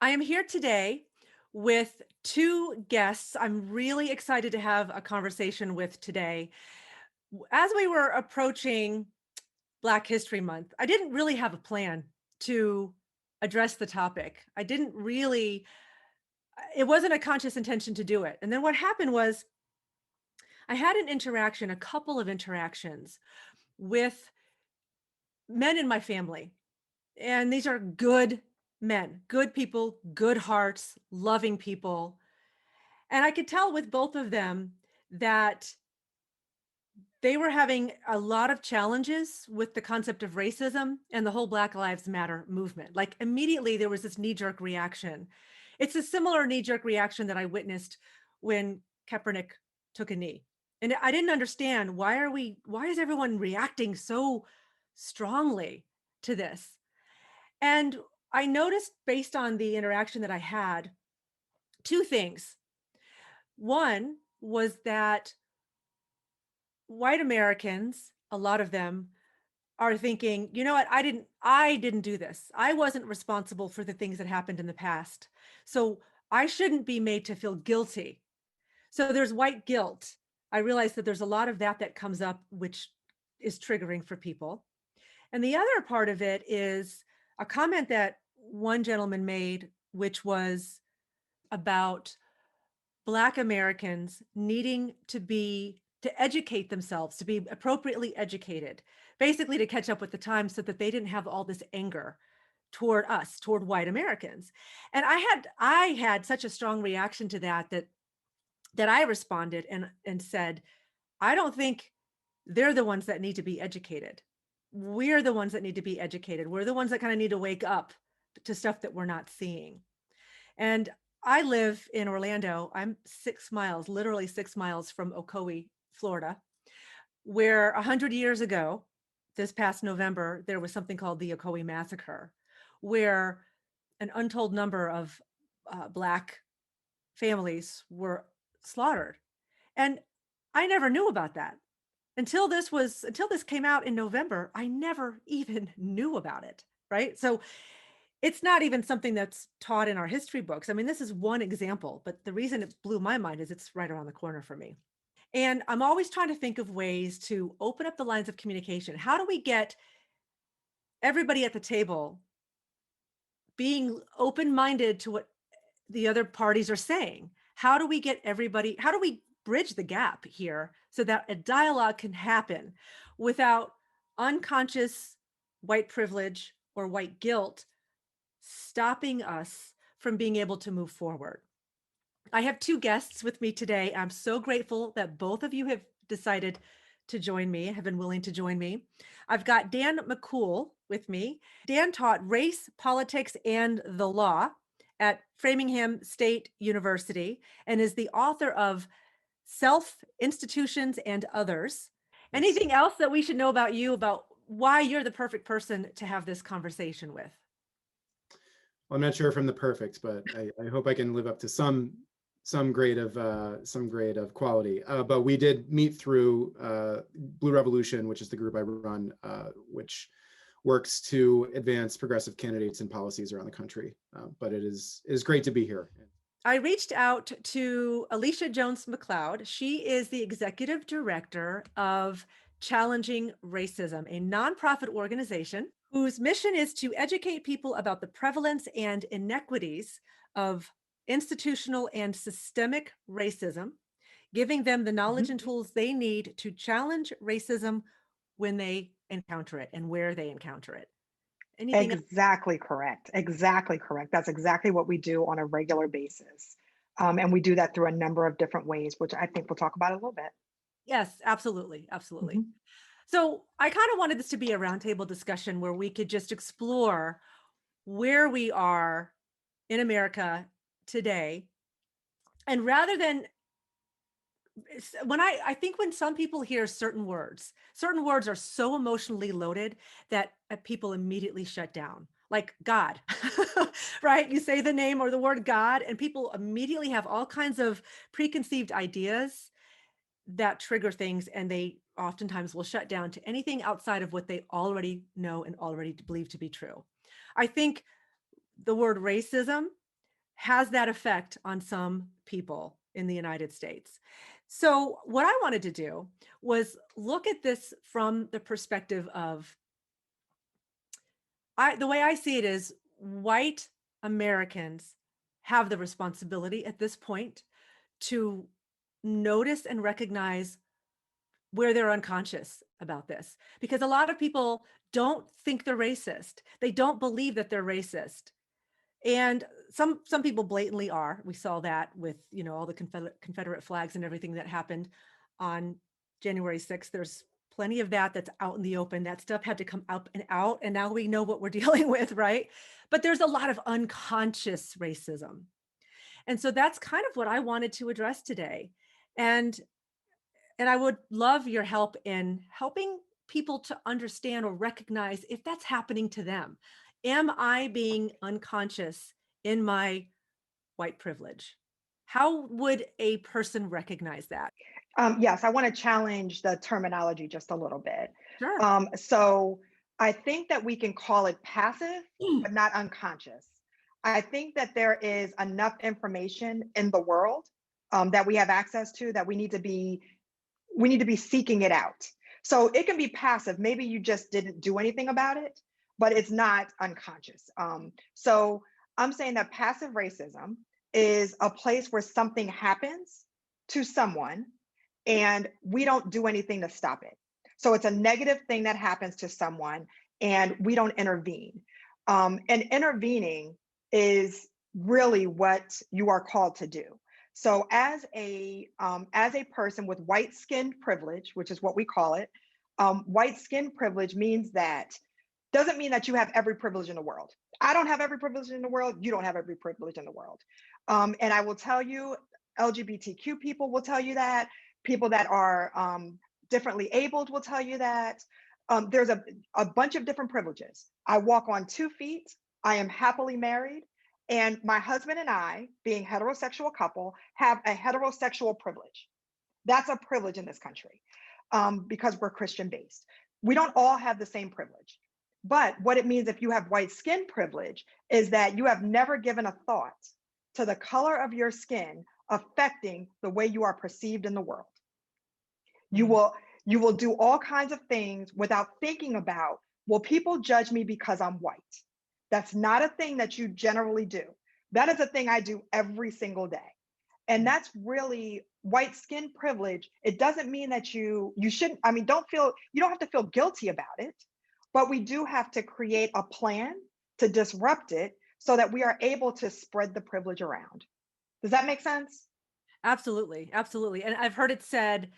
I am here today with two guests I'm really excited to have a conversation with today. As we were approaching Black History Month, I didn't really have a plan to address the topic. I didn't really, it wasn't a conscious intention to do it. And then what happened was I had an interaction, a couple of interactions with men in my family. And these are good men, good people, good hearts, loving people. And I could tell with both of them that they were having a lot of challenges with the concept of racism and the whole Black Lives Matter movement. Like immediately there was this knee-jerk reaction. It's a similar knee-jerk reaction that I witnessed when Kaepernick took a knee. And I didn't understand why is everyone reacting so strongly to this? And I noticed based on the interaction that I had, two things. One was that white Americans, a lot of them are thinking, you know what, I didn't do this. I wasn't responsible for the things that happened in the past. So I shouldn't be made to feel guilty. So there's white guilt. I realize that there's a lot of that comes up, which is triggering for people. And the other part of it is a comment that one gentleman made, which was about Black Americans needing to educate themselves, to be appropriately educated, basically to catch up with the times so that they didn't have all this anger toward us, toward white Americans. And I had such a strong reaction to that I responded and said, I don't think they're the ones that need to be educated. We're the ones that need to be educated. We're the ones that kind of need to wake up to stuff that we're not seeing. And I live in Orlando. I'm 6 miles, literally 6 miles from Ocoee, Florida, where 100 years ago, this past November, there was something called the Ocoee Massacre, where an untold number of Black families were slaughtered. And I never knew about that until this came out in November. I never even knew about it. Right. So it's not even something that's taught in our history books. I mean, this is one example, but the reason it blew my mind is it's right around the corner for me. And I'm always trying to think of ways to open up the lines of communication. How do we get everybody at the table being open-minded to what the other parties are saying? How do we bridge the gap here so that a dialogue can happen without unconscious white privilege or white guilt stopping us from being able to move forward? I have two guests with me today. I'm so grateful that both of you have decided to join me, have been willing to join me. I've got Dan McCool with me. Dan taught race, politics, and the law at Framingham State University and is the author of Self, Institutions, and Others. Yes. Anything else that we should know about you, about why you're the perfect person to have this conversation with? Well, I'm not sure if I'm the perfect, but I hope I can live up to some grade of quality. But we did meet through Blue Revolution, which is the group I run, which works to advance progressive candidates and policies around the country. But it is great to be here. I reached out to Alicia Jones McLeod. She is the executive director of Challenging Racism, a nonprofit organization whose mission is to educate people about the prevalence and inequities of institutional and systemic racism, giving them the knowledge Mhm. and tools they need to challenge racism when they encounter it and where they encounter it. Anything else? Exactly correct. Exactly correct. That's exactly what we do on a regular basis. And we do that through a number of different ways, which I think we'll talk about a little bit. Yes, absolutely. Absolutely. Mhm. So I kind of wanted this to be a roundtable discussion where we could just explore where we are in America today. And rather than I think when some people hear certain words are so emotionally loaded that people immediately shut down, like God, right? You say the name or the word God, and people immediately have all kinds of preconceived ideas that trigger things, and they oftentimes will shut down to anything outside of what they already know and already believe to be true. I think the word racism has that effect on some people in the United States. So, what I wanted to do was look at this from the perspective of the way I see it is white Americans have the responsibility at this point to notice and recognize where they're unconscious about this, because a lot of people don't think they're racist. They don't believe that they're racist. And some people blatantly are. We saw that with, all the Confederate flags and everything that happened on January 6th. There's plenty of that's out in the open. That stuff had to come up and out, and now we know what we're dealing with, right? But there's a lot of unconscious racism. And so that's kind of what I wanted to address today. And and I would love your help in helping people to understand or recognize if that's happening to them. Am I being unconscious in my white privilege? How would a person recognize that? Yes, I want to challenge the terminology just a little bit. Sure. So I think that we can call it passive, Mm. but not unconscious. I think that there is enough information in the world that we have access to that we need to be seeking it out. So it can be passive. Maybe you just didn't do anything about it, but it's not unconscious. So I'm saying that passive racism is a place where something happens to someone and we don't do anything to stop it. So it's a negative thing that happens to someone and we don't intervene. And intervening is really what you are called to do. So as a person with white skin privilege, which is what we call it, white skin privilege means that doesn't mean that you have every privilege in the world. I don't have every privilege in the world. You don't have every privilege in the world. And I will tell you, LGBTQ people will tell you that. People that are differently abled will tell you that. There's a bunch of different privileges. I walk on 2 feet. I am happily married. And my husband and I, being heterosexual couple, have a heterosexual privilege. That's a privilege in this country because we're Christian based. We don't all have the same privilege. But what it means if you have white skin privilege is that you have never given a thought to the color of your skin affecting the way you are perceived in the world. You Mm. will do all kinds of things without thinking about, will people judge me because I'm white? That's not a thing that you generally do. That is a thing I do every single day. And that's really white skin privilege. It doesn't mean that you shouldn't, I mean, you don't have to feel guilty about it, but we do have to create a plan to disrupt it so that we are able to spread the privilege around. Does that make sense? Absolutely. Absolutely. And I've heard it said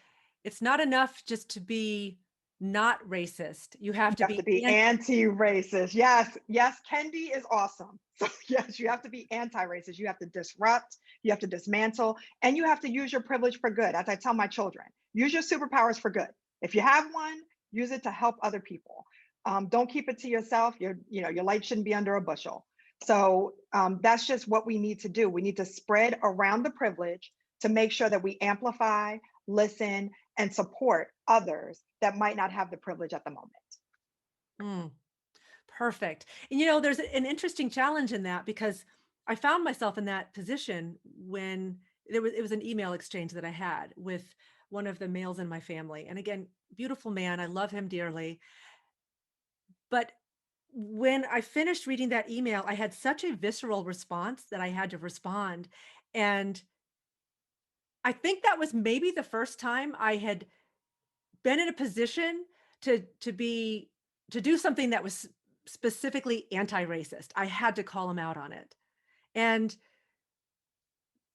it's not enough just to be not racist. You have You to have to be be anti-racist. Yes, yes, Kendi is awesome. So yes, you have to be anti-racist. You have to disrupt, you have to dismantle, and you have to use your privilege for good. As I tell my children, use your superpowers for good. If you have one, use it to help other people. Don't keep it to yourself. Your light shouldn't be under a bushel. So that's just what we need to do. We need to spread around the privilege to make sure that we amplify, listen, and support others that might not have the privilege at the moment. Mm, perfect. And there's an interesting challenge in that because I found myself in that position when it was an email exchange that I had with one of the males in my family. And again, beautiful man, I love him dearly. But when I finished reading that email, I had such a visceral response that I had to respond. And I think that was maybe the first time I had been in a position to be to do something that was specifically anti-racist. I had to call him out on it. And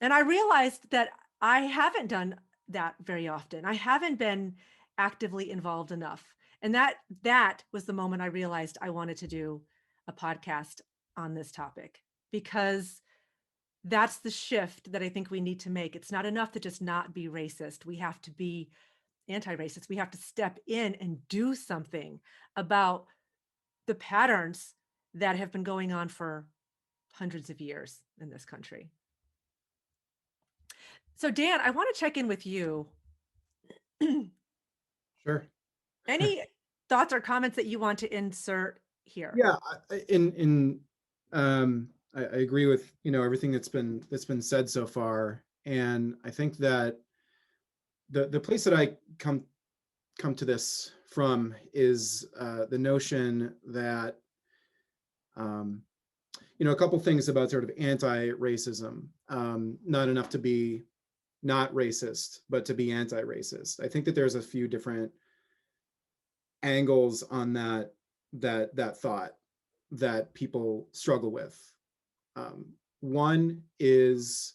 I realized that I haven't done that very often. I haven't been actively involved enough. And that was the moment I realized I wanted to do a podcast on this topic because that's the shift that I think we need to make. It's not enough to just not be racist. We have to be anti-racist. We have to step in and do something about the patterns that have been going on for hundreds of years in this country. So Dan, I want to check in with you. Sure. Any thoughts or comments that you want to insert here? Yeah, in I agree with, everything that's been said so far. And I think that the place that I come to this from is the notion that, um, a couple things about sort of anti-racism. Not enough to be not racist, but to be anti-racist. I think that there's a few different angles on that thought that people struggle with. One is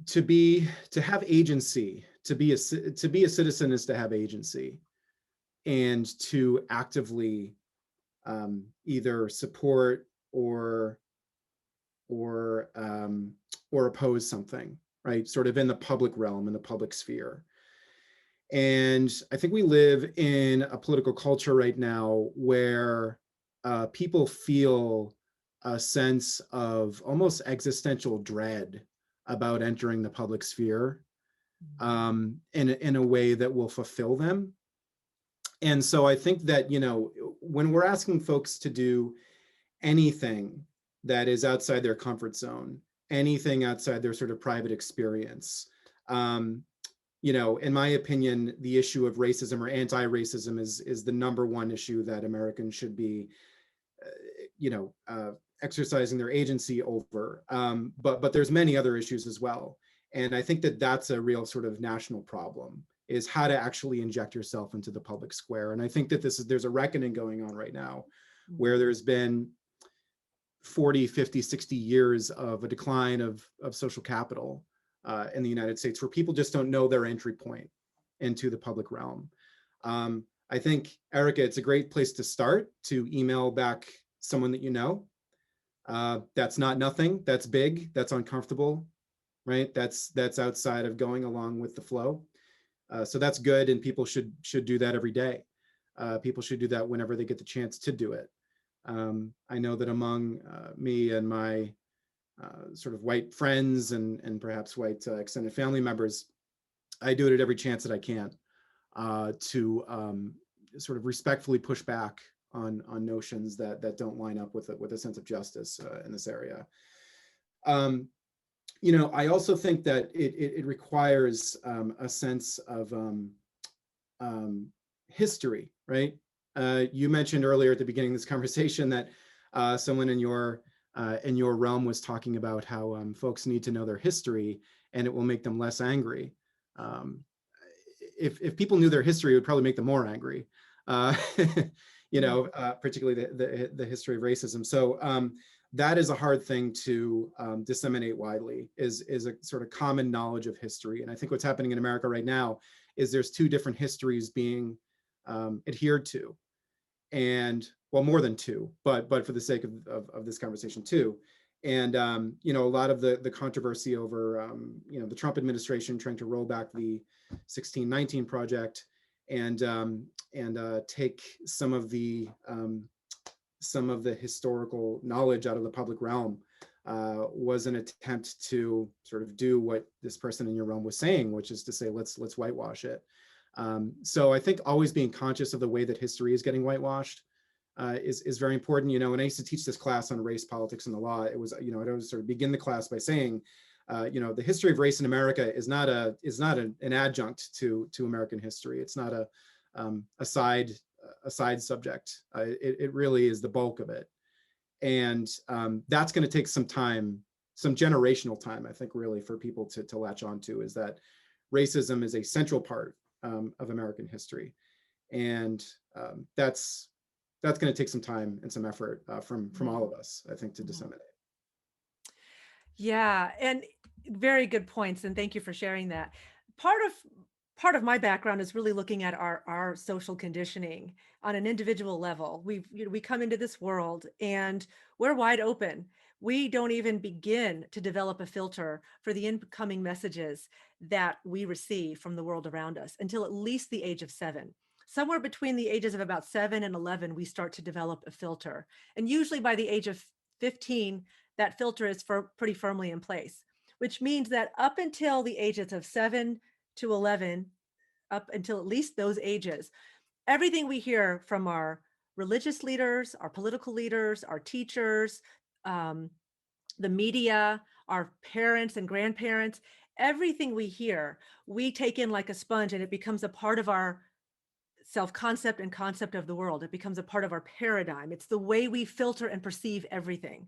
to have agency. To be a citizen is to have agency, and to actively either support or or oppose something, right? Sort of in the public realm, in the public sphere. And I think we live in a political culture right now where people feel a sense of almost existential dread about entering the public sphere in a way that will fulfill them. And so I think that, when we're asking folks to do anything that is outside their comfort zone, anything outside their sort of private experience, in my opinion, the issue of racism or anti-racism is the number one issue that Americans should be, exercising their agency over. But there's many other issues as well. And I think that that's a real sort of national problem, is how to actually inject yourself into the public square. And I think that there's a reckoning going on right now where there's been 40, 50, 60 years of a decline of social capital in the United States, where people just don't know their entry point into the public realm. I think, Erica, it's a great place to start, to email back someone that you know. That's not nothing, that's big, that's uncomfortable, right? That's outside of going along with the flow. So that's good, and people should do that every day. People should do that whenever they get the chance to do it. I know that among me and my sort of white friends and perhaps white extended family members, I do it at every chance that I can to sort of respectfully push back on notions that don't line up with a sense of justice in this area. I also think that it requires a sense of history, right? You mentioned earlier at the beginning of this conversation that someone in your realm was talking about how folks need to know their history, and it will make them less angry. If people knew their history, it would probably make them more angry. Particularly the history of racism. So that is a hard thing to disseminate widely, is a sort of common knowledge of history. And I think what's happening in America right now is there's two different histories being adhered to, and well, more than two, but for the sake of this conversation, two. And a lot of the controversy over the Trump administration trying to roll back the 1619 project and take some of the historical knowledge out of the public realm was an attempt to sort of do what this person in your realm was saying, which is to say, let's whitewash it. So I think always being conscious of the way that history is getting whitewashed is very important. When I used to teach this class on race, politics, and the law, it was, I'd always sort of begin the class by saying, the history of race in America is not an adjunct to American history. It's not a side subject. It really is the bulk of it. And that's going to take some time, some generational time, I think, really, for people to latch onto, is that racism is a central part of American history. And that's going to take some time and some effort from all of us, I think, to disseminate. Yeah, and very good points, and thank you for sharing that. Part of my background is really looking at our social conditioning on an individual level. We come into this world and we're wide open. We don't even begin to develop a filter for the incoming messages that we receive from the world around us until at least the age of 7. Somewhere between the ages of about 7 and 11, we start to develop a filter. And usually by the age of 15, that filter is pretty firmly in place, which means that up until the ages of 7 to 11, up until at least those ages, everything we hear from our religious leaders, our political leaders, our teachers, um, the media, our parents and grandparents, everything we hear, we take in like a sponge, and it becomes a part of our self-concept and concept of the world. It becomes a part of our paradigm. It's the way we filter and perceive everything.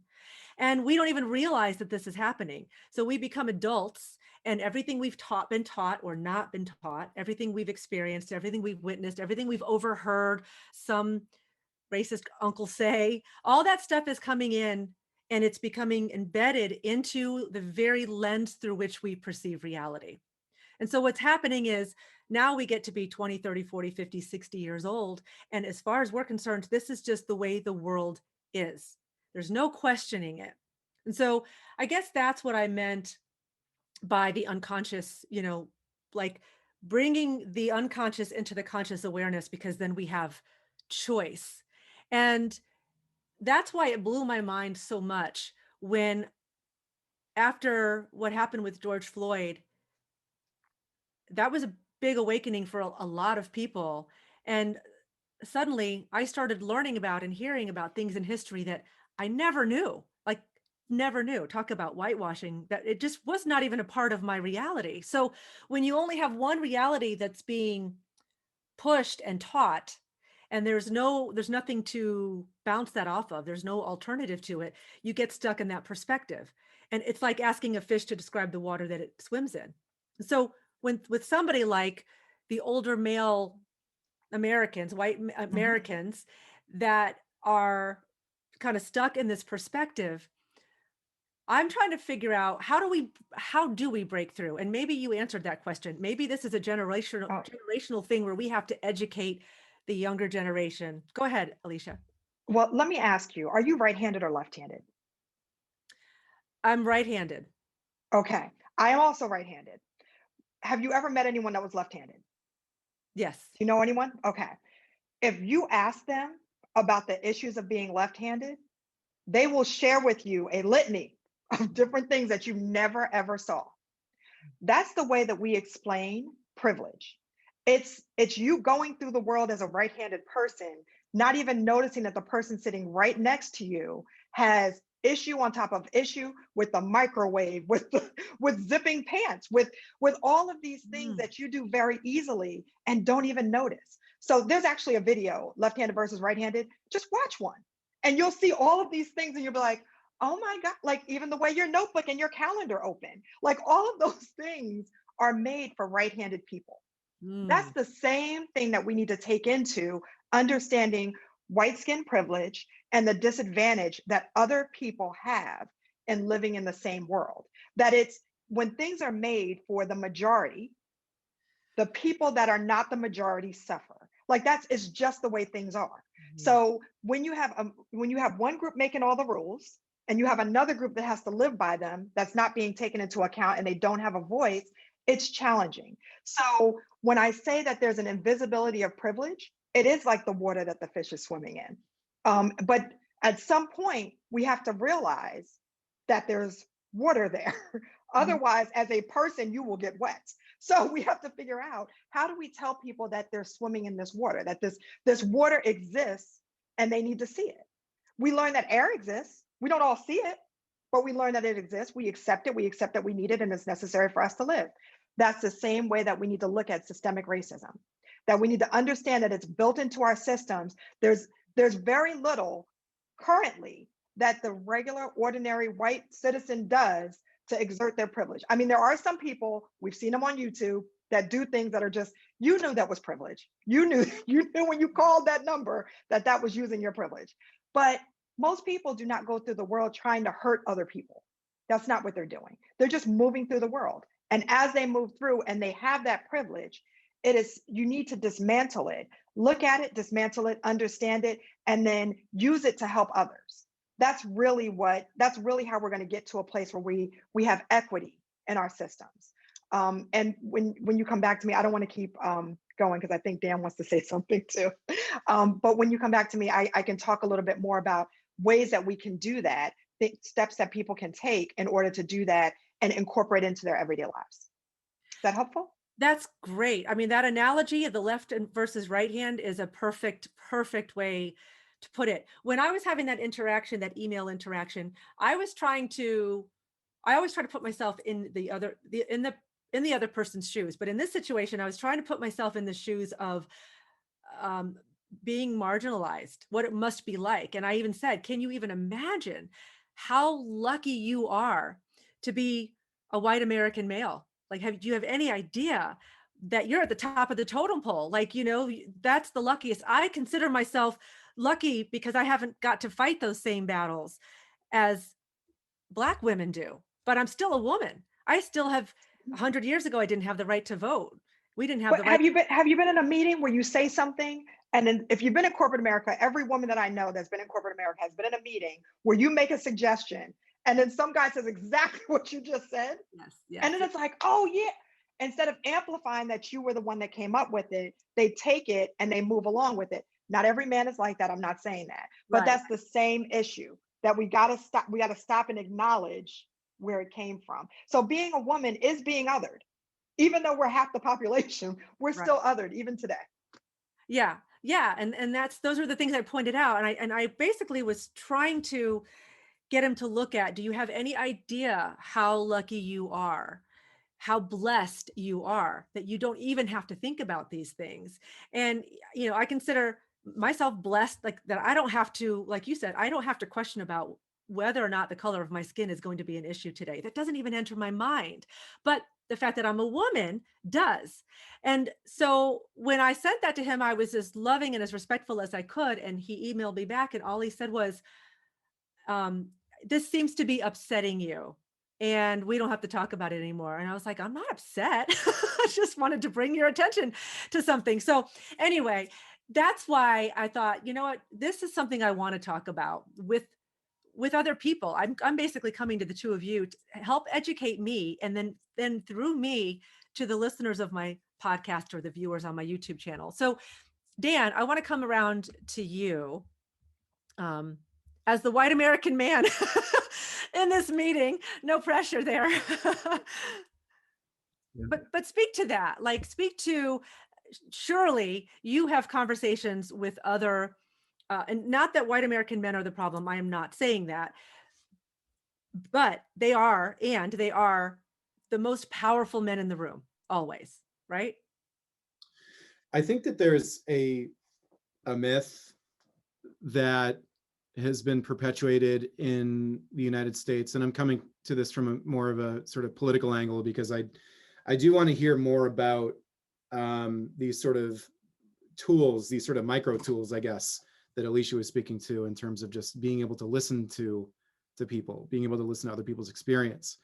And we don't even realize that this is happening. So we become adults, and everything we've been taught or not been taught, everything we've experienced, everything we've witnessed, everything we've overheard some racist uncle say, all that stuff is coming in, and it's becoming embedded into the very lens through which we perceive reality. And so what's happening is now we get to be 20, 30, 40, 50, 60 years old. And as far as we're concerned, this is just the way the world is. There's no questioning it. And so I guess that's what I meant by the unconscious, like bringing the unconscious into the conscious awareness, because then we have choice. And that's why it blew my mind so much when, after what happened with George Floyd, that was a big awakening for a lot of people. And suddenly I started learning about and hearing about things in history that I never knew, like never knew. Talk about whitewashing, that it just was not even a part of my reality. So when you only have one reality that's being pushed and taught, and there's nothing to bounce that off of, there's no alternative to it, you get stuck in that perspective. And it's like asking a fish to describe the water that it swims in. So when with somebody like the older male Americans, white Mhm. Americans, that are kind of stuck in this perspective, I'm trying to figure out how do we break through? And maybe you answered that question. Maybe this is a Oh, generational thing where we have to educate the younger generation. Go ahead, Alicia. well, let me ask you, are you right-handed or left-handed? I'm right-handed. Okay. I am also right-handed. Have you ever met anyone that was left-handed? Do Yes. you know anyone? Okay. If you ask them about the issues of being left-handed, they will share with you a litany of different things that you never ever saw. That's the way that we explain privilege. It's you going through the world as a right-handed person, not even noticing that the person sitting right next to you has issue on top of issue with the microwave, with zipping pants, with all of these things Mm. that you do very easily and don't even notice. So there's actually a video, left-handed versus right-handed. Just watch one, and you'll see all of these things, and you'll be like, oh my God, like even the way your notebook and your calendar open, like all of those things are made for right-handed people. That's Mm. the same thing that we need to take into understanding white skin privilege and the disadvantage that other people have in living in the same world. That it's when things are made for the majority, the people that are not the majority suffer. Like that's it's just the way things are. Mhm. So when you have one group making all the rules and you have another group that has to live by them, that's not being taken into account and they don't have a voice, it's challenging. So when I say that there's an invisibility of privilege, it is like the water that the fish is swimming in. But at some point, we have to realize that there's water there. Mhm. Otherwise, as a person, you will get wet. So we have to figure out, how do we tell people that they're swimming in this water, that this water exists and they need to see it. We learn that air exists. We don't all see it, but we learn that it exists. We accept it. We accept that we need it and it's necessary for us to live. That's the same way that we need to look at systemic racism, that we need to understand that it's built into our systems. There's very little currently that the regular, ordinary white citizen does to exert their privilege. I mean, there are some people, we've seen them on YouTube, that do things that are just, you knew that was privilege. You knew, you knew when you called that number that that was using your privilege. But most people do not go through the world trying to hurt other people. That's not what they're doing. They're just moving through the world. And as they move through and they have that privilege, it is, you need to dismantle it, look at it, dismantle it, understand it, and then use it to help others. That's really how we're going to get to a place where we have equity in our systems. And when you come back to me, I don't want to keep going because I think Dan wants to say something too. But when you come back to me, I can talk a little bit more about ways that we can do that, the steps that people can take in order to do that and incorporate into their everyday lives. Is that helpful? That's great. I mean, that analogy of the left and versus right hand is a perfect way to put it. When I was having that interaction, that email interaction, I was trying to, I always try to put myself in in the other person's shoes. But in this situation, I was trying to put myself in the shoes of um, being marginalized, what it must be like. And I even said, can you even imagine how lucky you are to be a white American male? Like, do you have any idea that you're at the top of the totem pole? Like, that's the luckiest. I consider myself lucky because I haven't got to fight those same battles as Black women do, but I'm still a woman. I still have 100 years ago, I didn't have the right to vote. We didn't have But the right. have you been in a meeting where you say something, and then if you've been in corporate America, every woman that I know that's been in corporate America has been in a meeting where you make a suggestion, and then some guy says exactly what you just said, Yes, yes, and then it's like, oh yeah. Instead of amplifying that you were the one that came up with it, they take it and they move along with it. Not every man is like that. I'm not saying that, but right. that's the same issue that we got to stop. We got to stop and acknowledge where it came from. So being a woman is being othered. Even though we're half the population, we're Right. still othered even today. Yeah. Yeah. And those are the things I pointed out. And I basically was trying to get him to look at, do you have any idea how lucky you are? How blessed you are that you don't even have to think about these things. And, I consider myself blessed, like that I don't have to, like you said, I don't have to question about whether or not the color of my skin is going to be an issue today. That doesn't even enter my mind. But the fact that I'm a woman does. And so when I sent that to him, I was as loving and as respectful as I could. And he emailed me back, and all he said was, um, this seems to be upsetting you, and we don't have to talk about it anymore. And I was like, I'm not upset. I just wanted to bring your attention to something. So anyway, that's why I thought, you know what, this is something I want to talk about with other people. I'm basically coming to the two of you to help educate me, and then through me to the listeners of my podcast or the viewers on my YouTube channel. So Dan, I want to come around to you. Um, as the white American man in this meeting, no pressure there. Yeah. But speak to that. Like, speak to, surely you have conversations with other, and not that white American men are the problem. I am not saying that, but they are, and they are the most powerful men in the room, always, right? I think that there's a myth that has been perpetuated in the United States, and I'm coming to this from more of a sort of political angle, because I do want to hear more about these sort of tools, these sort of micro tools, I guess, that Alicia was speaking to, in terms of just being able to listen to people, being able to listen to other people's experience,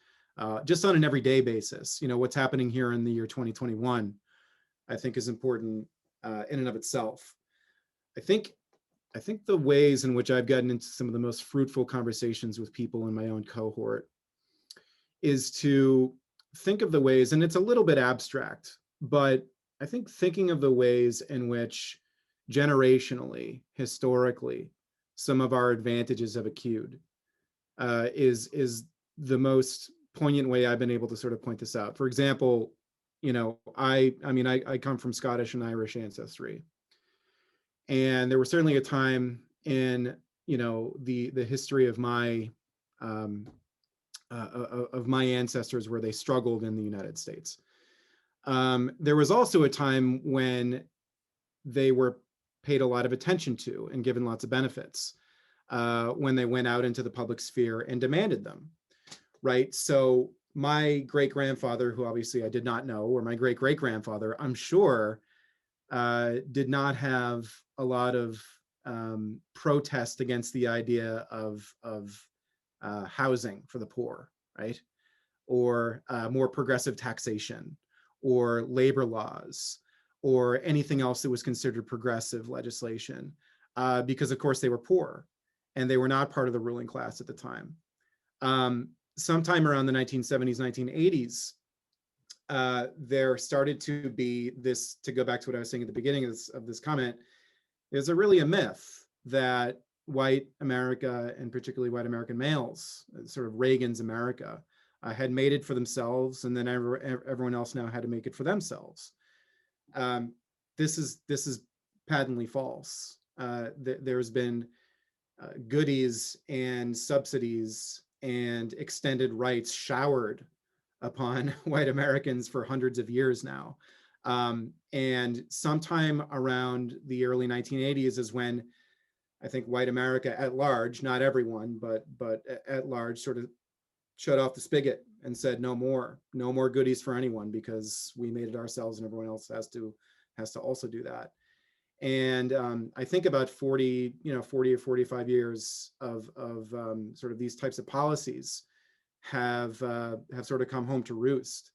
just on an everyday basis. What's happening here in the year 2021, I think, is important in and of itself. I think the ways in which I've gotten into some of the most fruitful conversations with people in my own cohort is to think of the ways, and it's a little bit abstract, but I think thinking of the ways in which generationally, historically, some of our advantages have accrued is the most poignant way I've been able to sort of point this out. For example, I come from Scottish and Irish ancestry, and there was certainly a time in the history of my ancestors where they struggled in the United States. There was also a time when they were paid a lot of attention to and given lots of benefits when they went out into the public sphere and demanded them, right? So my great-grandfather, who obviously I did not know, or my great-great-grandfather, I'm sure, did not have a lot of protest against the idea of housing for the poor, right? Or more progressive taxation, or labor laws, or anything else that was considered progressive legislation, because of course they were poor and they were not part of the ruling class at the time. Sometime around the 1970s, 1980s, there started to be this, to go back to what I was saying at the beginning of this comment, is really a myth that white America, and particularly white American males, sort of Reagan's America, had made it for themselves, and then everyone else now had to make it for themselves. This is patently false. there's been goodies and subsidies and extended rights showered upon white Americans for hundreds of years now. And sometime around the early 1980s is when I think white America at large, not everyone, but at large, sort of shut off the spigot and said no more goodies for anyone, because we made it ourselves and everyone else has to also do that. And I think about 40 or 45 years of sort of these types of policies have sort of come home to roost.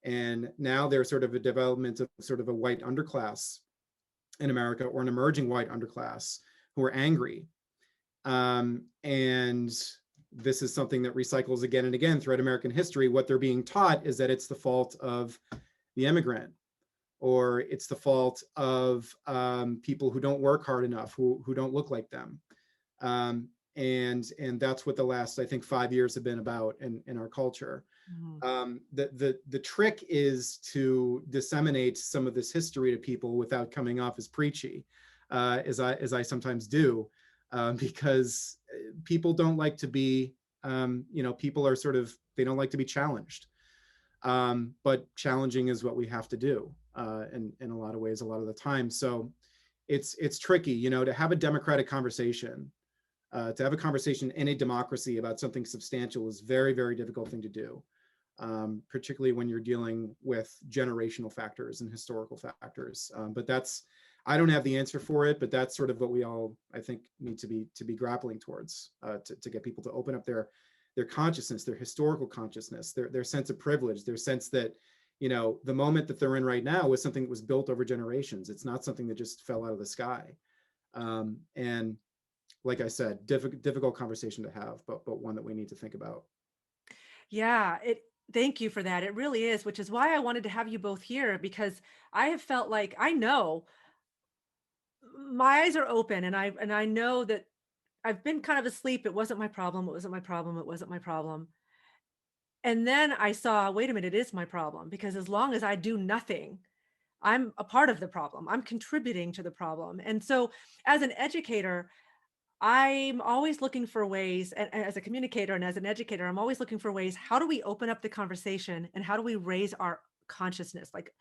And now there's sort of a development of sort of a white underclass in America, or an emerging white underclass, who are angry. And this is something that recycles again and again throughout American history. What they're being taught is that it's the fault of the immigrant, or it's the fault of people who don't work hard enough, who don't look like them. And that's what the last, I think, 5 years have been about in our culture. Mhm. The trick is to disseminate some of this history to people without coming off as preachy, as I sometimes do, because people don't like to be, people are sort of, they don't like to be challenged. But challenging is what we have to do in a lot of ways, a lot of the time. So it's tricky, to have a democratic conversation, to have a conversation in a democracy about something substantial is very, very difficult thing to do, particularly when you're dealing with generational factors and historical factors. But I don't have the answer for it, but that's sort of what we all, I think, need to be grappling towards, to get people to open up their consciousness, their historical consciousness, their sense of privilege, their sense that, the moment that they're in right now was something that was built over generations. It's not something that just fell out of the sky. And like I said, difficult conversation to have, but one that we need to think about. Yeah, thank you for that. It really is, which is why I wanted to have you both here, because I have felt like I know my eyes are open, and I know that I've been kind of asleep. It wasn't my problem. It wasn't my problem. It wasn't my problem. And then I saw, wait a minute, it is my problem, because as long as I do nothing, I'm a part of the problem. I'm contributing to the problem. And so as an educator, I'm always looking for ways, and as a communicator and as an educator, I'm always looking for ways. How do we open up the conversation, and how do we raise our consciousness, like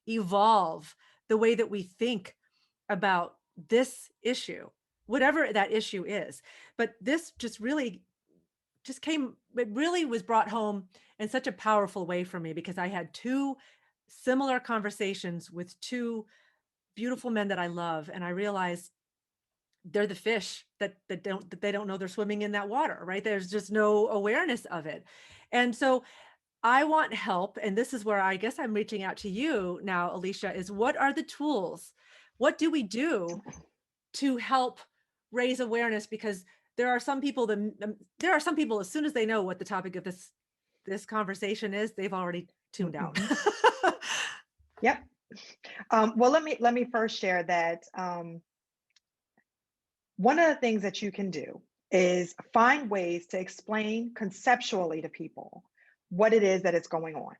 evolve the way that we think about this issue, whatever that issue is. But this it really was brought home in such a powerful way for me, because I had two similar conversations with two beautiful men that I love. And I realized they're the fish that they don't know they're swimming in that water, right? There's just no awareness of it. And so I want help. And this is where I guess I'm reaching out to you now, Alicia, is what are the tools? What do we do to help raise awareness? Because there are some people, as soon as they know what the topic of this conversation is, they've already tuned out. Mhm. Yep. Well, let me first share that one of the things that you can do is find ways to explain conceptually to people what it is that is going on,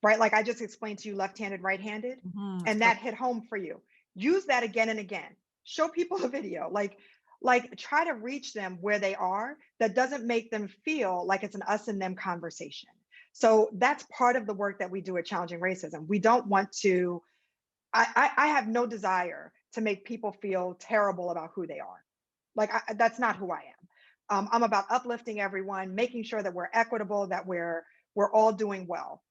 right? Like I just explained to you, left-handed, right-handed, Mhm, and correct. that hit home for you. Use that again and again. Show people a video, like try to reach them where they are. That doesn't make them feel like it's an us and them conversation. So that's part of the work that we do at Challenging Racism. We don't want to. I have no desire to make people feel terrible about who they are. Like that's not who I am. I'm about uplifting everyone, making sure that we're equitable, that we're all doing well.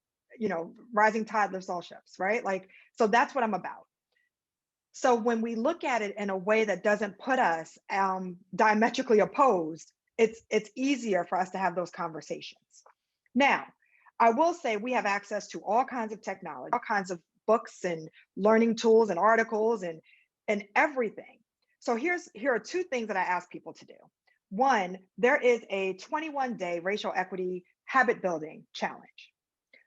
Rising tide lifts all ships, right? Like, so that's what I'm about. So when we look at it in a way that doesn't put us diametrically opposed, it's easier for us to have those conversations. Now, I will say we have access to all kinds of technology, all kinds of books and learning tools and articles and everything. So here are two things that I ask people to do. One, there is a 21-day racial equity habit building challenge,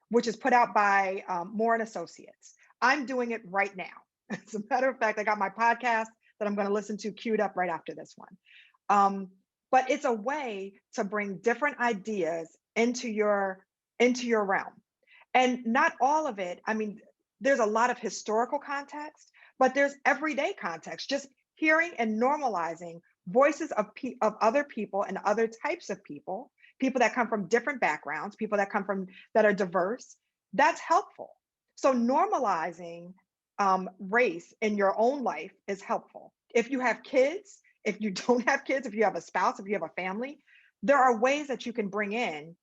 which is put out by Moore and Associates. I'm doing it right now. As a matter of fact, I got my podcast that I'm going to listen to queued up right after this one. But it's a way to bring different ideas into your realm. And not all of it, I mean, there's a lot of historical context, but there's everyday context, just hearing and normalizing voices of other people and other types of people, people that come from different backgrounds, people that are diverse, that's helpful. So normalizing race in your own life is helpful. If you have kids, if you don't have kids, if you have a spouse, if you have a family, there are ways that you can bring in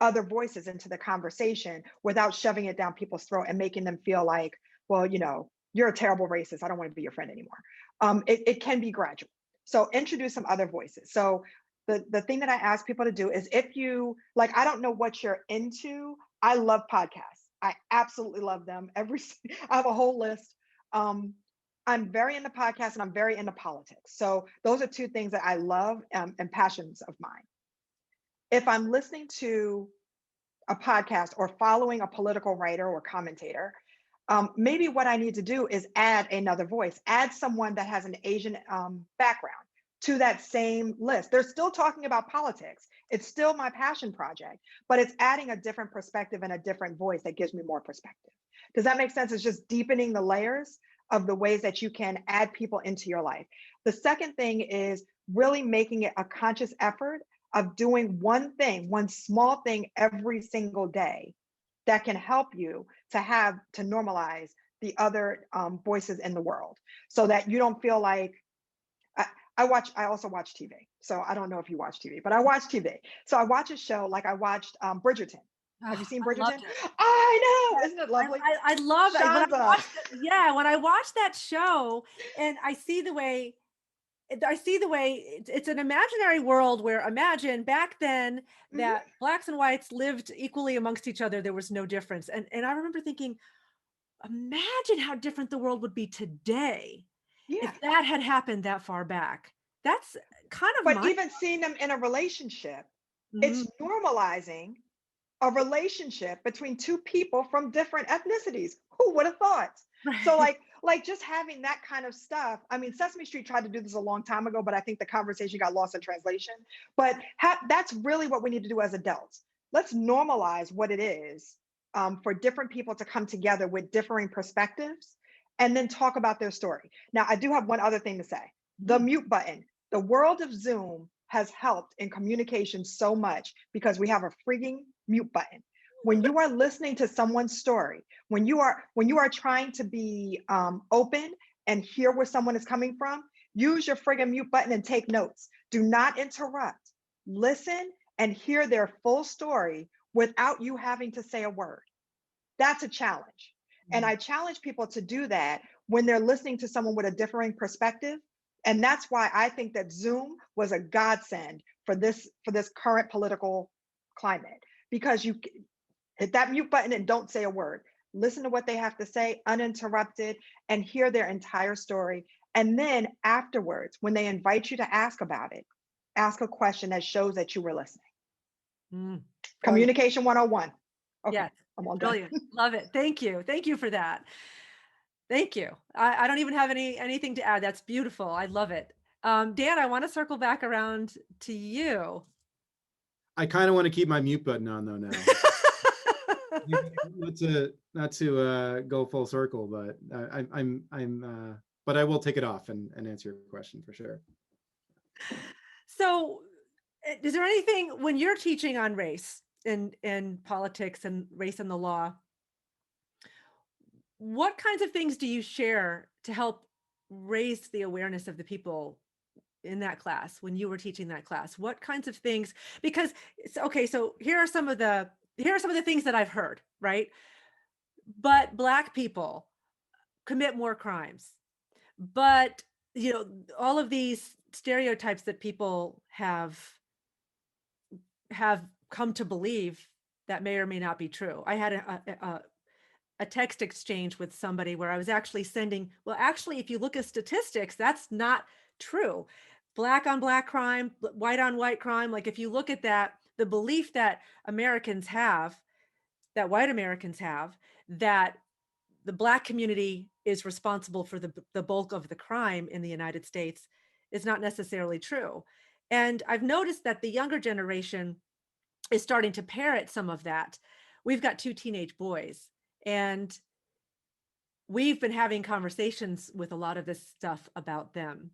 other voices into the conversation without shoving it down people's throat and making them feel like, well, you're a terrible racist. I don't want to be your friend anymore. It can be gradual. So introduce some other voices. So the thing that I ask people to do is, if you like, I don't know what you're into. I love podcasts. I absolutely love them. I have a whole list. I'm very into podcasts and I'm very into politics. So those are two things that I love and passions of mine. If I'm listening to a podcast or following a political writer or commentator, maybe what I need to do is add another voice, add someone that has an Asian background to that same list. They're still talking about politics. It's still my passion project, but it's adding a different perspective and a different voice that gives me more perspective. Does that make sense? It's just deepening the layers of the ways that you can add people into your life. The second thing is really making it a conscious effort of doing one thing, one small thing every single day that can help you to normalize the other voices in the world, so that you don't feel like, I also watch TV. So I don't know if you watch TV, but I watch TV. So I watch a show, like I watched Bridgerton. Have you seen I Bridgerton? loved it. I know, isn't it lovely? I love it. Shanza. When I watched that show and I see the way it's an imaginary world where, imagine back then Mhm. that blacks and whites lived equally amongst each other. There was no difference. And I remember thinking, imagine how different the world would be today Yeah. if that had happened that far back. That's kind of But my, even seeing them in a relationship, Mhm. it's normalizing a relationship between two people from different ethnicities. Who would have thought? So Right. like just having that kind of stuff. I mean, Sesame Street tried to do this a long time ago, but I think the conversation got lost in translation. But that's really what we need to do as adults. Let's normalize what it is for different people to come together with differing perspectives and then talk about their story. Now, I do have one other thing to say. The Mhm. mute button. The world of Zoom has helped in communication so much because we have a freaking mute button. When you are listening to someone's story, when you are trying to be open and hear where someone is coming from, use your friggin' mute button and take notes. Do not interrupt. Listen and hear their full story without you having to say a word. That's a challenge. And Mm. I challenge people to do that when they're listening to someone with a differing perspective. And that's why I think that Zoom was a godsend for this current political climate, because you hit that mute button and don't say a word. Listen to what they have to say uninterrupted and hear their entire story. And then afterwards, when they invite you to ask about it, ask a question that shows that you were listening. Mm. Brilliant. Communication 101. Okay, Yes. I'm all done. Brilliant. Love it. Thank you. Thank you for that. Thank you. I don't even have anything to add. That's beautiful. I love it. Dan, I want to circle back around to you. I kind of want to keep my mute button on though now. Not to go full circle, but but I will take it off and answer your question for sure. So, is there anything when you're teaching on race and politics and race and the law, what kinds of things do you share to help raise the awareness of the people in that class when you were teaching that class? What kinds of things? Because okay, so here are some of the things that I've heard, right? But Black people commit more crimes. But all of these stereotypes that people have come to believe that may or may not be true. I had a text exchange with somebody where I was actually sending, well, actually, if you look at statistics, that's not true. Black on black crime, white on white crime. Like if you look at that, the belief that Americans have, that white Americans have, that the Black community is responsible for the bulk of the crime in the United States is not necessarily true. And I've noticed that the younger generation is starting to parrot some of that. We've got two teenage boys, and we've been having conversations with a lot of this stuff about them,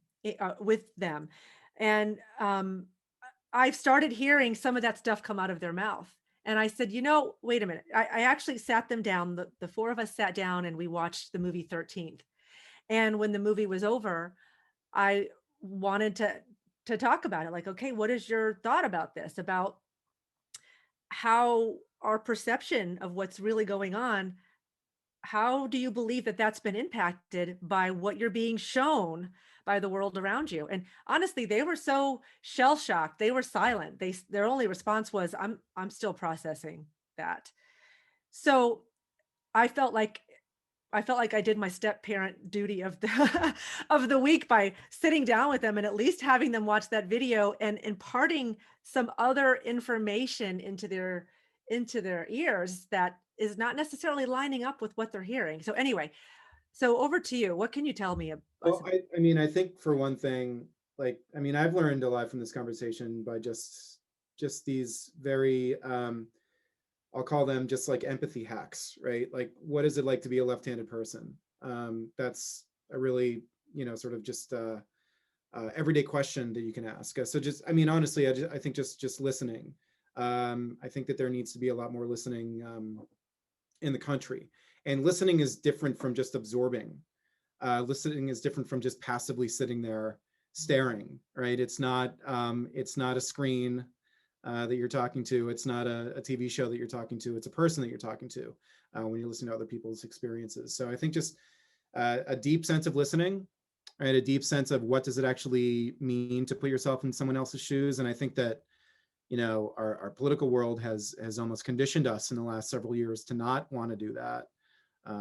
with them. And I've started hearing some of that stuff come out of their mouth. And I said, wait a minute. I actually sat them down. The four of us sat down and we watched the movie 13th. And when the movie was over, I wanted to talk about it. Like, okay, what is your thought about this? About how our perception of what's really going on, how do you believe that that's been impacted by what you're being shown by the world around you? And honestly, they were so shell shocked. They were silent. Their only response was, I'm still processing that. So I felt like I did my step parent duty of the of the week by sitting down with them and at least having them watch that video and imparting some other information into their ears that is not necessarily lining up with what they're hearing. So anyway, so over to you. What can you tell me Well, I mean, I think for one thing, like, I mean, I've learned a lot from this conversation by just these very, I'll call them just like empathy hacks, right? Like, what is it like to be a left-handed person? That's a really, sort of just everyday question that you can ask. So just, I mean, honestly, I think just listening. I think that there needs to be a lot more listening in the country. And listening is different from just absorbing. Listening is different from just passively sitting there staring, right? It's not a screen that you're talking to. It's not a TV show that you're talking to. It's a person that you're talking to when you're listening to other people's experiences. So I think just a deep sense of listening, right? A deep sense of what does it actually mean to put yourself in someone else's shoes. And I think that, our political world has almost conditioned us in the last several years to not want to do that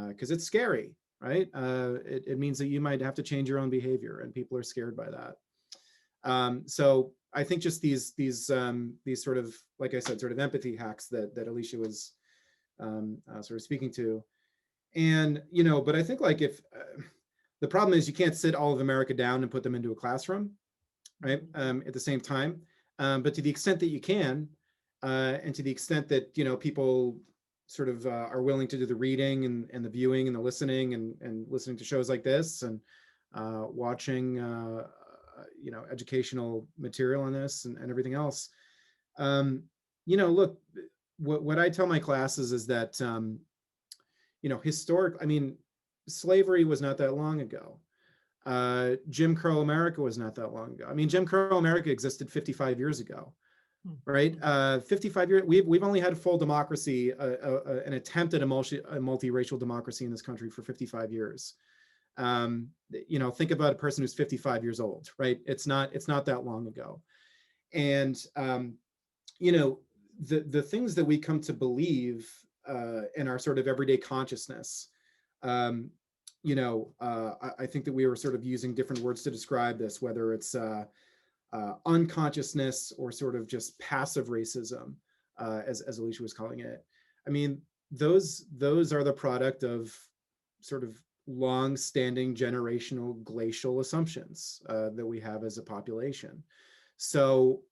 because it's scary, right? It means that you might have to change your own behavior, and people are scared by that. So I think just these sort of, like I said, sort of empathy hacks that Alicia was sort of speaking to, and but I think like if the problem is you can't sit all of America down and put them into a classroom, right? At the same time, but to the extent that you can, and to the extent that people sort of are willing to do the reading and the viewing and the listening and listening to shows like this and watching educational material on this and everything else. Look, what I tell my classes is that I mean, slavery was not that long ago. Jim Crow America was not that long ago. I mean, Jim Crow America existed 55 years ago, right? 55 years, we've only had full democracy, an attempt at a multiracial democracy in this country for 55 years. Think about a person who's 55 years old, right? It's not that long ago. And, the things that we come to believe in our sort of everyday consciousness, I think that we were sort of using different words to describe this, whether it's unconsciousness or sort of just passive racism, as Alicia was calling it. I mean, those are the product of sort of long-standing generational glacial assumptions that we have as a population. So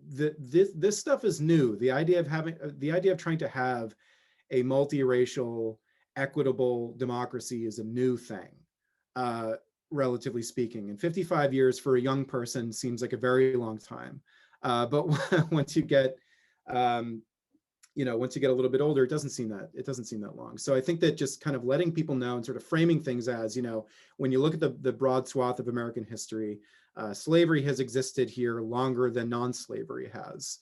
this stuff is new. The idea of trying to have a multiracial, equitable democracy is a new thing, relatively speaking. And 55 years for a young person seems like a very long time. But once you get, once you get a little bit older, it doesn't seem that long. So I think that just kind of letting people know and sort of framing things as, when you look at the broad swath of American history, slavery has existed here longer than non-slavery has.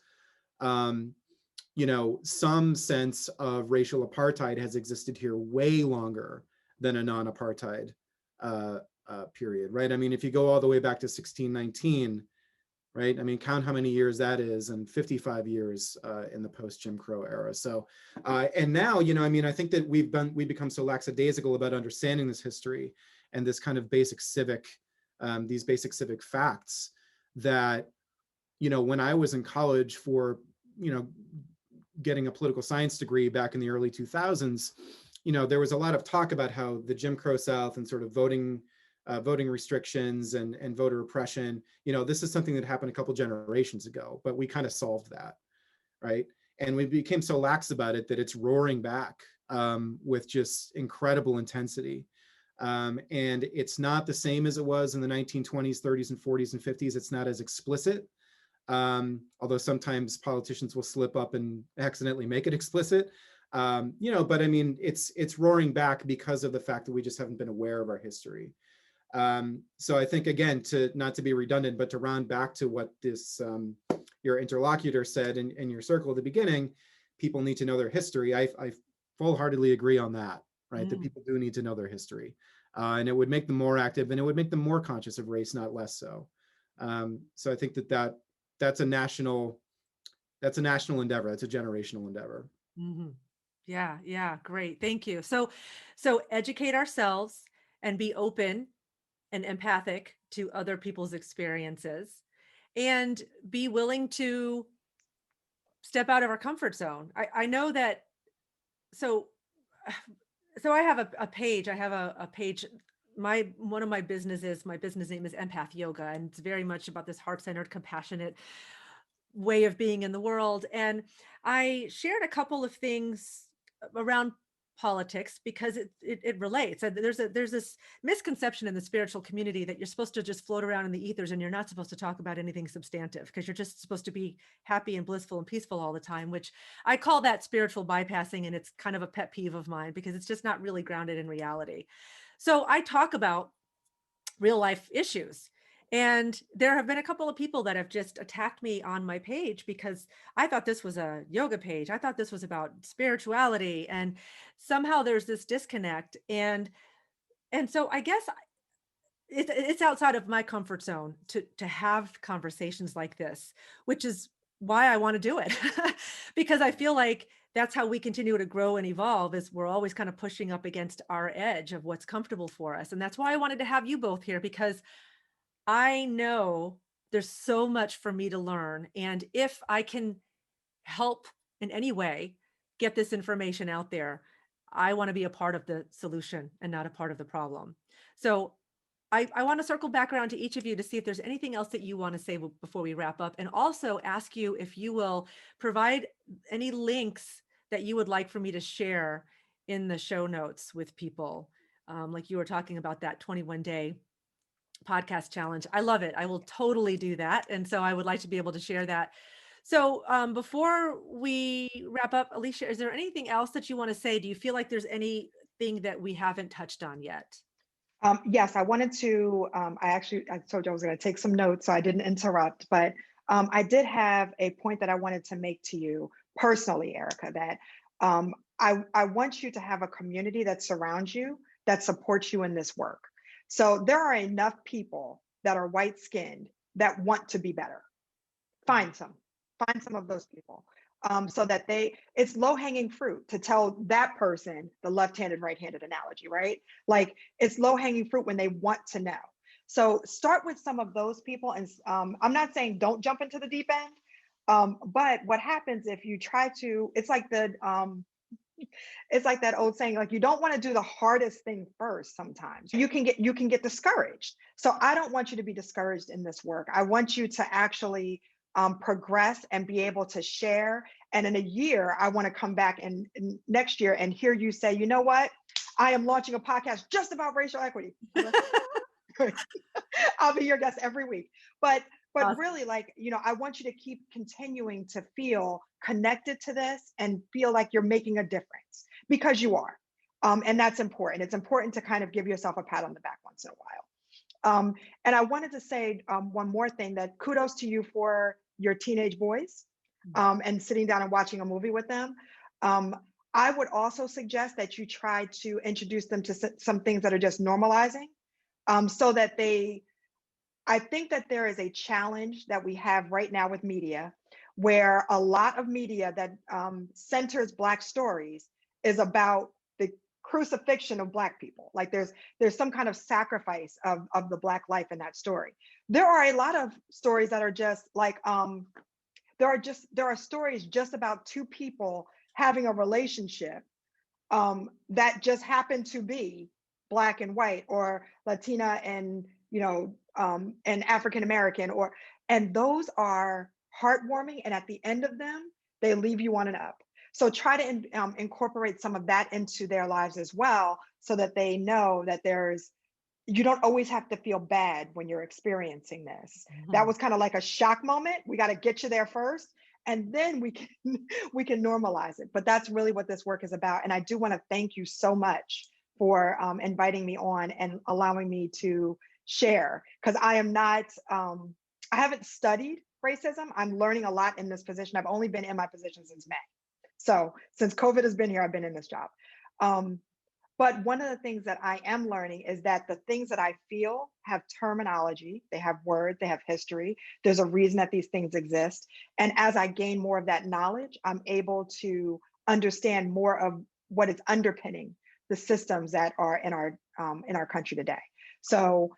Some sense of racial apartheid has existed here way longer than a non-apartheid period, right? I mean, if you go all the way back to 1619, right? I mean, count how many years that is, and 55 years in the post-Jim Crow era. So, and now, I mean, I think that we've become so lackadaisical about understanding this history and this kind of basic civic, these basic civic facts that, when I was in college for, getting a political science degree back in the early 2000s, there was a lot of talk about how the Jim Crow South and sort of voting restrictions and voter oppression, this is something that happened a couple generations ago, but we kind of solved that, right? And we became so lax about it that it's roaring back with just incredible intensity. And it's not the same as it was in the 1920s, 30s, and 40s and 50s. It's not as explicit, although sometimes politicians will slip up and accidentally make it explicit. But I mean, it's roaring back because of the fact that we just haven't been aware of our history. So I think, again, not to be redundant, but to round back to what this your interlocutor said in your circle at the beginning, people need to know their history. I full-heartedly agree on that, right? That people do need to know their history, and it would make them more active, and it would make them more conscious of race, not less so. So I think that's a national endeavor. That's a generational endeavor. Mm-hmm. Yeah, great. Thank you. So educate ourselves and be open and empathic to other people's experiences, and be willing to step out of our comfort zone. I know that. So I have a page. I have a page. One of my business name is Empath Yoga, and it's very much about this heart-centered, compassionate way of being in the world. And I shared a couple of things around politics because it relates. There's this misconception in the spiritual community that you're supposed to just float around in the ethers and you're not supposed to talk about anything substantive because you're just supposed to be happy and blissful and peaceful all the time, which I call that spiritual bypassing, and it's kind of a pet peeve of mine because it's just not really grounded in reality. So I talk about real life issues. And there have been a couple of people that have just attacked me on my page because I thought this was a yoga page. I thought this was about spirituality, and somehow there's this disconnect. And so I guess it's outside of my comfort zone to have conversations like this, which is why I want to do it. Because I feel like that's how we continue to grow and evolve, is we're always kind of pushing up against our edge of what's comfortable for us. And that's why I wanted to have you both here, because I know there's so much for me to learn. And if I can help in any way get this information out there, I want to be a part of the solution and not a part of the problem. So I want to circle back around to each of you to see if there's anything else that you want to say before we wrap up, and also ask you if you will provide any links that you would like for me to share in the show notes with people. Like you were talking about that 21-day podcast challenge. I love it. I will totally do that. And so I would like to be able to share that. So before we wrap up, Alicia, is there anything else that you want to say? Do you feel like there's anything that we haven't touched on yet? Yes, I wanted to, I told you I was going to take some notes, so I didn't interrupt, but I did have a point that I wanted to make to you personally, Erica, that I want you to have a community that surrounds you, that supports you in this work. So there are enough people that are white skinned that want to be better. Find some of those people. So that it's low hanging fruit to tell that person the left-handed, right-handed analogy, right? Like it's low hanging fruit when they want to know. So start with some of those people. And I'm not saying don't jump into the deep end. But what happens if you try to, it's like that old saying, like, you don't want to do the hardest thing first. Sometimes you can get discouraged. So I don't want you to be discouraged in this work. I want you to actually progress and be able to share. And in a year, I want to come back and next year and hear you say, you know what? I am launching a podcast just about racial equity. I'll be your guest every week. But Awesome. Really, like, I want you to keep continuing to feel connected to this and feel like you're making a difference, because you are. And that's important. It's important to kind of give yourself a pat on the back once in a while. And I wanted to say one more thing, that kudos to you for your teenage boys and sitting down and watching a movie with them. I would also suggest that you try to introduce them to some things that are just normalizing, so that I think that there is a challenge that we have right now with media, where a lot of media that centers Black stories is about the crucifixion of Black people. Like there's some kind of sacrifice of the Black life in that story. There are a lot of stories that are just like, there are stories just about two people having a relationship that just happen to be Black and white, or Latina and and African American, and those are heartwarming. And at the end of them, they leave you on an up. So try to incorporate some of that into their lives as well, so that they know that you don't always have to feel bad when you're experiencing this. That Mhm. was kind of like a shock moment. We got to get you there first, and then we can we can normalize it. But that's really what this work is about. And I do want to thank you so much for inviting me on and allowing me to share, because I am not I haven't studied racism. I'm learning a lot in this position. I've only been in my position since May. So since COVID has been here, I've been in this job. Um, but one of the things that I am learning is that the things that I feel have terminology, they have words, they have history. There's a reason that these things exist. And as I gain more of that knowledge, I'm able to understand more of what is underpinning the systems that are in our country today. So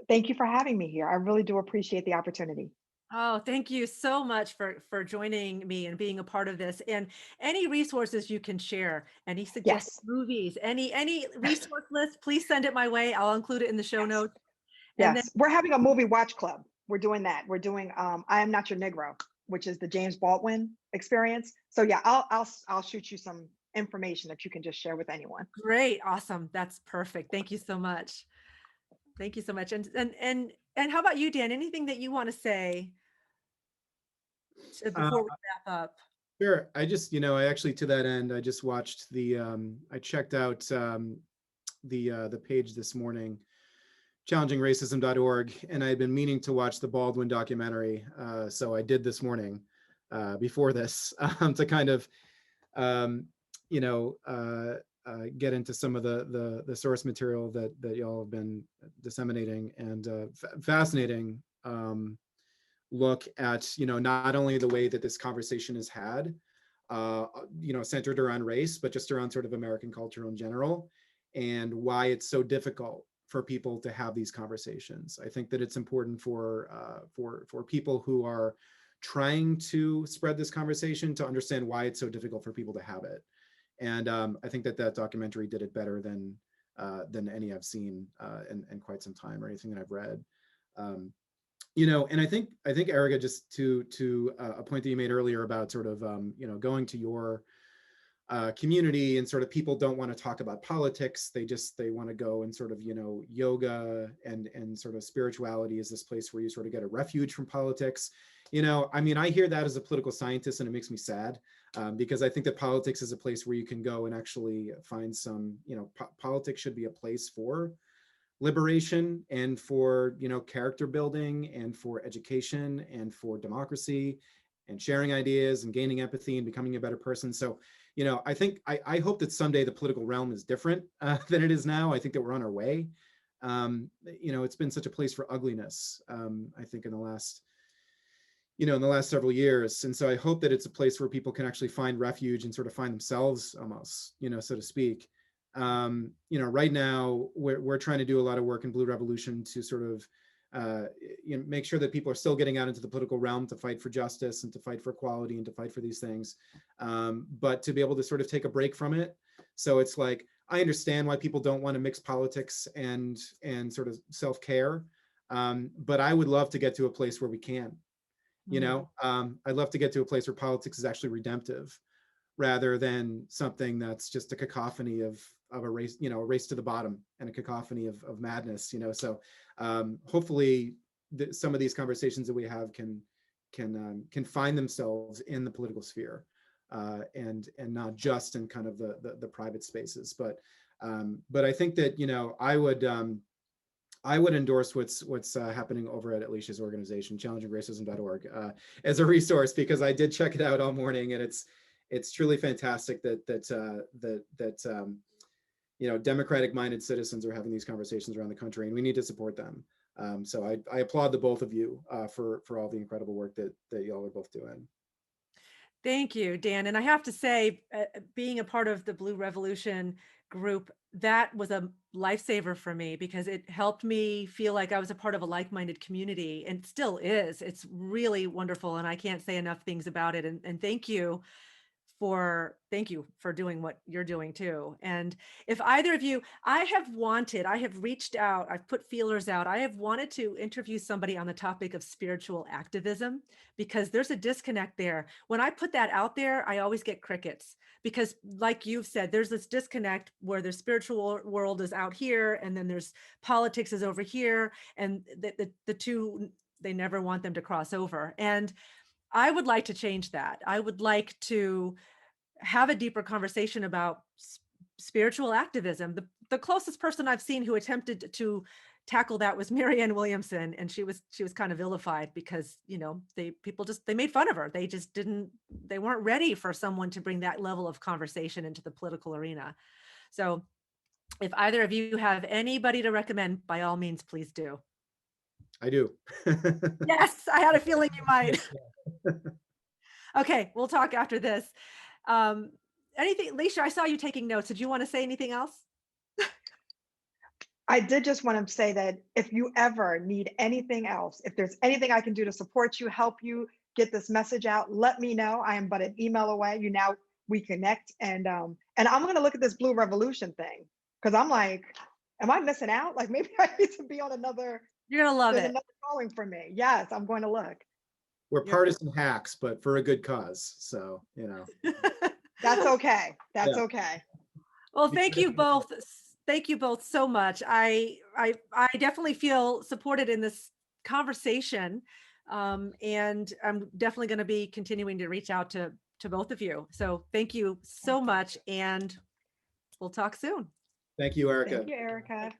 thank you for having me here. I really do appreciate the opportunity. Oh, thank you so much for joining me and being a part of this. And any resources you can share, any suggested Yes, movies, any resource list, please send it my way. I'll include it in the show yes. notes. And then Yes, we're having a movie watch club. We're doing that. We're doing I Am Not Your Negro, which is the James Baldwin experience. So yeah, I'll shoot you some information that you can just share with anyone. great, awesome. That's perfect. Thank you so much. Thank you so much. And how about you, Dan? Anything that you want to say Uh, before we wrap up? sure. I just, I actually, to that end, I just watched I checked out the page this morning, challengingracism.org, and I had been meaning to watch the Baldwin documentary. So I did this morning before this to kind of, um, you know, uh, get into some of the source material that y'all have been disseminating, and fascinating look at, not only the way that this conversation is had, centered around race, but just around sort of American culture in general, and why it's so difficult for people to have these conversations. I think that it's important for people who are trying to spread this conversation to understand why it's so difficult for people to have it. And I think that documentary did it better than any I've seen in quite some time, or anything that I've read. Um, and I think Erica, just to a point that you made earlier about sort of going to your community, and sort of people don't want to talk about politics. They want to go, and sort of, yoga and sort of spirituality is this place where you sort of get a refuge from politics. I mean, I hear that as a political scientist, and it makes me sad, because I think that politics is a place where you can go and actually find some, politics should be a place for liberation, and for, character building, and for education, and for democracy, and sharing ideas, and gaining empathy, and becoming a better person. So, I hope that someday the political realm is different than it is now. I think that we're on our way. It's been such a place for ugliness, I think, in the last several years. And so I hope that it's a place where people can actually find refuge, and sort of find themselves, almost, so to speak. Right now we're trying to do a lot of work in Blue Revolution to sort of make sure that people are still getting out into the political realm to fight for justice, and to fight for equality, and to fight for these things, but to be able to sort of take a break from it. So it's like, I understand why people don't want to mix politics and sort of self-care, but I would love to get to a place where we can. Mm. I'd love to get to a place where politics is actually redemptive, rather than something that's just a cacophony of a race, a race to the bottom, and a cacophony of madness. So hopefully some of these conversations that we have can find themselves in the political sphere, and not just in kind of the private spaces. But I think that, I would endorse what's happening over at Alicia's organization, challengingracism.org, as a resource, because I did check it out all morning, and it's truly fantastic that democratic-minded citizens are having these conversations around the country, and we need to support them. So I applaud the both of you for all the incredible work that y'all are both doing. Thank you, Dan. And I have to say, being a part of the Blue Revolution group, that was a lifesaver for me, because it helped me feel like I was a part of a like-minded community, and still is. It's really wonderful, and I can't say enough things about it. And thank you thank you for doing what you're doing too. And if either of you, I have reached out, I've put feelers out. I have wanted to interview somebody on the topic of spiritual activism, because there's a disconnect there. When I put that out there, I always get crickets, because like you've said, there's this disconnect where the spiritual world is out here and then there's politics is over here, and the two, they never want them to cross over. And I would like to change that. I would like to have a deeper conversation about spiritual activism. The closest person I've seen who attempted to tackle that was Marianne Williamson, and she was kind of vilified because, you know, they made fun of her. They weren't ready for someone to bring that level of conversation into the political arena. So if either of you have anybody to recommend, by all means, please do. I do. Yes, I had a feeling you might. Okay, we'll talk after this. Anything, Alicia, I saw you taking notes. Did you want to say anything else? I did just want to say that if you ever need anything else, if there's anything I can do to support you, help you get this message out, let me know. I am but an email away. We connect, and I'm going to look at this Blue Revolution thing, because I'm like, am I missing out? Like, maybe I need to be on another. You're gonna love There's it. another calling for me. Yes, I'm going to look. We're partisan hacks, but for a good cause. So, you know. That's okay. That's Yeah. okay. Well, thank you both. Thank you both so much. I definitely feel supported in this conversation, and I'm definitely going to be continuing to reach out to both of you. So thank you so much, and we'll talk soon. Thank you, Erica. Thank you, Erica.